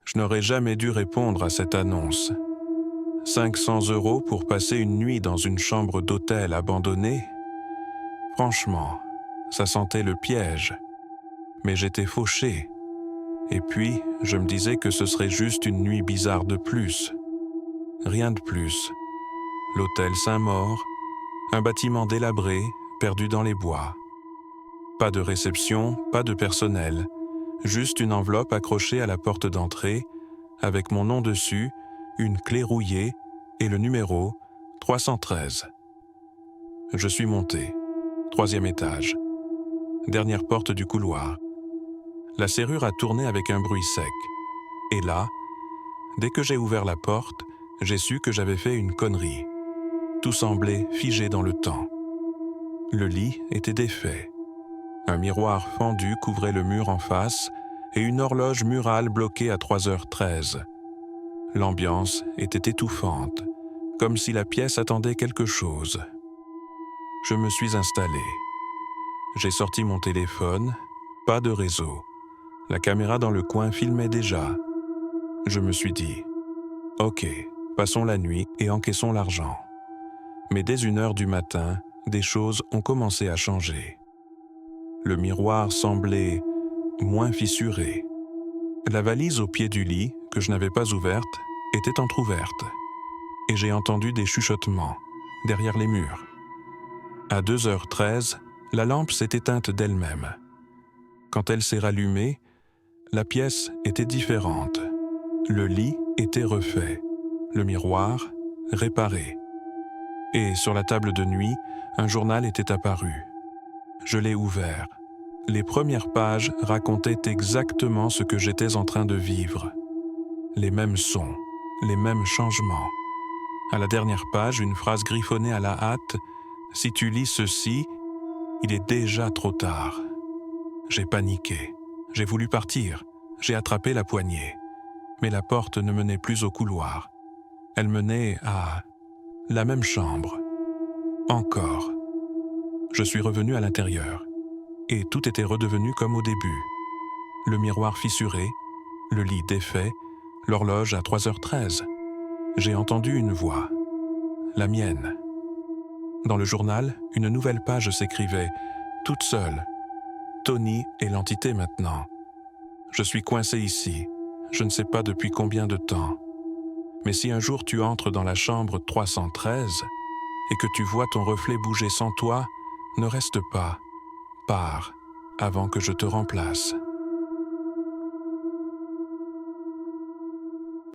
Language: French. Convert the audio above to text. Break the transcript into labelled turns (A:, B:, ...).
A: Je n'aurais jamais dû répondre à cette annonce. 500 € pour passer une nuit dans une chambre d'hôtel abandonnée? Franchement, ça sentait le piège. Mais j'étais fauché. Et puis, je me disais que ce serait juste une nuit bizarre de plus. Rien de plus. L'hôtel Saint-Maur, un bâtiment délabré, perdu dans les bois. Pas de réception, pas de personnel, juste une enveloppe accrochée à la porte d'entrée, avec mon nom dessus, une clé rouillée et le numéro 313. Je suis monté. 3e étage. Dernière porte du couloir. La serrure a tourné avec un bruit sec. Et là, dès que j'ai ouvert la porte, j'ai su que j'avais fait une connerie. Tout semblait figé dans le temps. Le lit était défait. Un miroir fendu couvrait le mur en face et une horloge murale bloquée à 3h13. L'ambiance était étouffante, comme si la pièce attendait quelque chose. Je me suis installé. J'ai sorti mon téléphone, pas de réseau. La caméra dans le coin filmait déjà. Je me suis dit, « Ok, passons la nuit et encaissons l'argent. » Mais dès 1h du matin, des choses ont commencé à changer. Le miroir semblait moins fissuré. La valise au pied du lit, que je n'avais pas ouverte, était entr'ouverte. Et j'ai entendu des chuchotements, derrière les murs. À 2h13, la lampe s'est éteinte d'elle-même. Quand elle s'est rallumée, la pièce était différente. Le lit était refait, le miroir réparé. Et sur la table de nuit, un journal était apparu. Je l'ai ouvert. Les premières pages racontaient exactement ce que j'étais en train de vivre. Les mêmes sons, les mêmes changements. À la dernière page, une phrase griffonnée à la hâte. « Si tu lis ceci, il est déjà trop tard. » J'ai paniqué. J'ai voulu partir. J'ai attrapé la poignée. Mais la porte ne menait plus au couloir. Elle menait à la même chambre. Encore. Je suis revenu à l'intérieur. Et tout était redevenu comme au début. Le miroir fissuré, le lit défait, l'horloge à 3h13. J'ai entendu une voix. La mienne. Dans le journal, une nouvelle page s'écrivait, toute seule. Tony est l'entité maintenant. Je suis coincé ici, je ne sais pas depuis combien de temps. Mais si un jour tu entres dans la chambre 313 et que tu vois ton reflet bouger sans toi, ne reste pas. Pars avant que je te remplace.